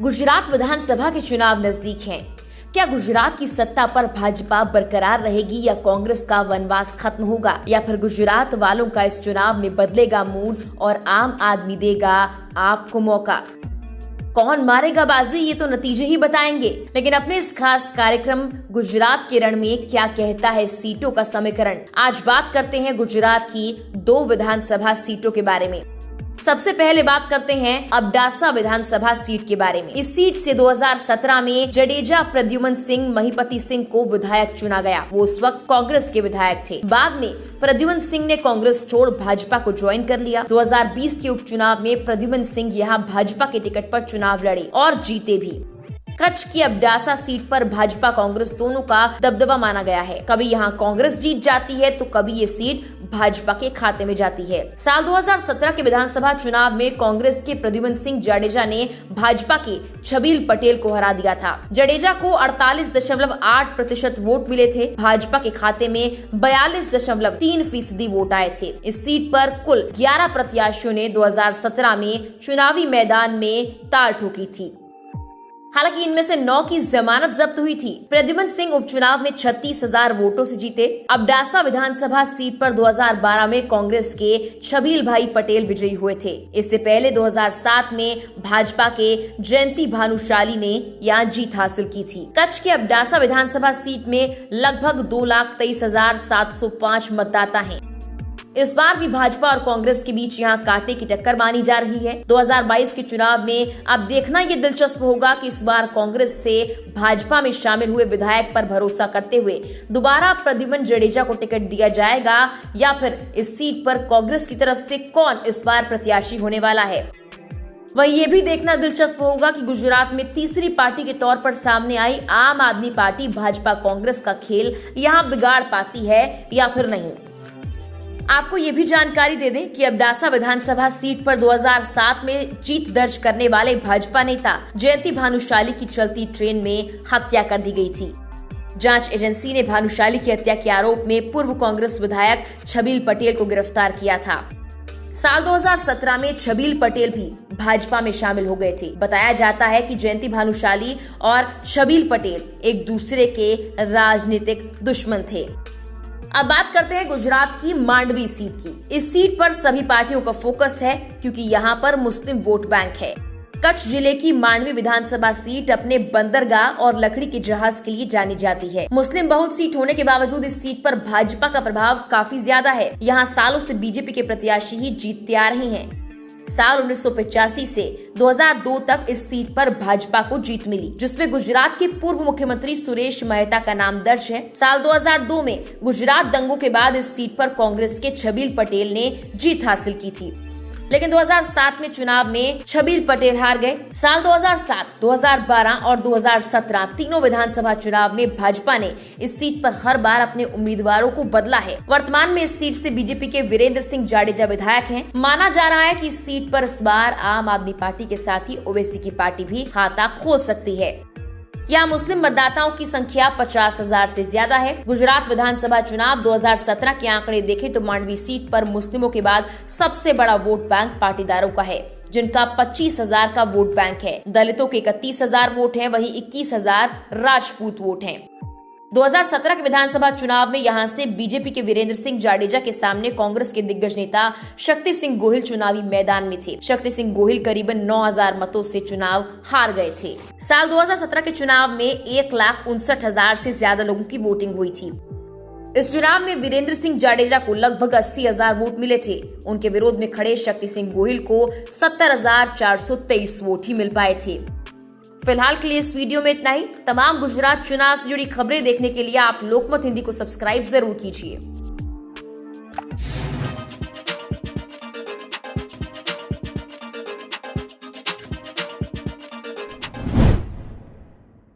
गुजरात विधानसभा के चुनाव नजदीक हैं। क्या गुजरात की सत्ता पर भाजपा बरकरार रहेगी या कांग्रेस का वनवास खत्म होगा, या फिर गुजरात वालों का इस चुनाव में बदलेगा मूड और आम आदमी देगा आपको मौका? कौन मारेगा बाजी, ये तो नतीजे ही बताएंगे। लेकिन अपने इस खास कार्यक्रम गुजरात के रण में क्या कहता है सीटों का समीकरण, आज बात करते हैं गुजरात की 2 विधानसभा सीटों के बारे में। सबसे पहले बात करते हैं अबडासा विधानसभा सीट के बारे में। इस सीट से 2017 में जडेजा प्रद्युमन सिंह महिपति सिंह को विधायक चुना गया। वो उस वक्त कांग्रेस के विधायक थे। बाद में प्रद्युमन सिंह ने कांग्रेस छोड़ भाजपा को ज्वाइन कर लिया। 2020 के उपचुनाव में प्रद्युमन सिंह यहाँ भाजपा के टिकट पर चुनाव लड़े और जीते भी। कच्छ की अबडासा सीट पर भाजपा कांग्रेस दोनों का दबदबा माना गया है। कभी यहाँ कांग्रेस जीत जाती है तो कभी ये सीट भाजपा के खाते में जाती है। साल 2017 के विधानसभा चुनाव में कांग्रेस के प्रद्युमन सिंह जडेजा ने भाजपा के छबील पटेल को हरा दिया था। जडेजा को 48.8% वोट मिले थे। भाजपा के खाते में 42.3% वोट आए थे। इस सीट पर कुल 11 प्रत्याशियों ने 2017 में चुनावी मैदान में ताल ठोकी थी। हालांकि इनमें से 9 की जमानत जब्त हुई थी। प्रद्युमन सिंह उपचुनाव में 36,000 वोटों से जीते। अबडासा विधानसभा सीट पर 2012 में कांग्रेस के छबील भाई पटेल विजयी हुए थे। इससे पहले 2007 में भाजपा के जयंती भानुशाली ने यहाँ जीत हासिल की थी। कच्छ के अबडासा विधानसभा सीट में लगभग 2,23,705 मतदाता हैं। इस बार भी भाजपा और कांग्रेस के बीच यहाँ कांटे की टक्कर मानी जा रही है। 2022 के चुनाव में अब देखना ये दिलचस्प होगा कि इस बार कांग्रेस से भाजपा में शामिल हुए विधायक पर भरोसा करते हुए दोबारा प्रद्युमन जडेजा को टिकट दिया जाएगा, या फिर इस सीट पर कांग्रेस की तरफ से कौन इस बार प्रत्याशी होने वाला है। वहीं ये भी देखना दिलचस्प होगा कि गुजरात में तीसरी पार्टी के तौर पर सामने आई आम आदमी पार्टी भाजपा कांग्रेस का खेल यहाँ बिगाड़ पाती है या फिर नहीं। आपको ये भी जानकारी दे दें कि अबडासा विधानसभा सीट पर 2007 में जीत दर्ज करने वाले भाजपा नेता जयंती भानुशाली की चलती ट्रेन में हत्या कर दी गई थी। जांच एजेंसी ने भानुशाली की हत्या के आरोप में पूर्व कांग्रेस विधायक छबील पटेल को गिरफ्तार किया था। साल 2017 में छबील पटेल भी भाजपा में शामिल हो गए थे। बताया जाता है कि जयंती भानुशाली और छबील पटेल एक दूसरे के राजनीतिक दुश्मन थे। अब बात करते हैं गुजरात की मांडवी सीट की। इस सीट पर सभी पार्टियों का फोकस है क्योंकि यहाँ पर मुस्लिम वोट बैंक है। कच्छ जिले की मांडवी विधानसभा सीट अपने बंदरगाह और लकड़ी के जहाज के लिए जानी जाती है। मुस्लिम बहुल सीट होने के बावजूद इस सीट पर भाजपा का प्रभाव काफी ज्यादा है। यहाँ सालों से बीजेपी के प्रत्याशी ही जीतते आ रहे हैं। साल 1985 से 2002 तक इस सीट पर भाजपा को जीत मिली, जिसमें गुजरात के पूर्व मुख्यमंत्री सुरेश मेहता का नाम दर्ज है। साल 2002 में गुजरात दंगों के बाद इस सीट पर कांग्रेस के छबील पटेल ने जीत हासिल की थी, लेकिन 2007 में चुनाव में छबील पटेल हार गए। साल 2007, 2012 और 2017 तीनों विधानसभा चुनाव में भाजपा ने इस सीट पर हर बार अपने उम्मीदवारों को बदला है। वर्तमान में इस सीट से बीजेपी के वीरेंद्र सिंह जाडेजा विधायक हैं। माना जा रहा है कि इस सीट पर इस बार आम आदमी पार्टी के साथ ही ओवैसी की पार्टी भी खाता खोल सकती है। यहाँ मुस्लिम मतदाताओं की संख्या 50,000 से ज्यादा है। गुजरात विधानसभा चुनाव 2017 के आंकड़े देखें तो मांडवी सीट पर मुस्लिमों के बाद सबसे बड़ा वोट बैंक पाटीदारों का है, जिनका 25,000 का वोट बैंक है। दलितों के 31,000 वोट हैं, वहीं 21,000 राजपूत वोट हैं। 2017 के विधानसभा चुनाव में यहां से बीजेपी के वीरेंद्र सिंह जाडेजा के सामने कांग्रेस के दिग्गज नेता शक्ति सिंह गोहिल चुनावी मैदान में थे। शक्ति सिंह गोहिल करीबन 9,000 मतों से चुनाव हार गए थे। साल 2017 के चुनाव में 1,59,000 से ज्यादा लोगों की वोटिंग हुई थी। इस चुनाव में वीरेंद्र सिंह जाडेजा को लगभग 80,000 वोट मिले थे। उनके विरोध में खड़े शक्ति सिंह गोहिल को 70,423 वोट ही मिल पाए थे। फिलहाल के लिए इस वीडियो में इतना ही। तमाम गुजरात चुनाव से जुड़ी खबरें देखने के लिए आप लोकमत हिंदी को सब्सक्राइब जरूर कीजिए।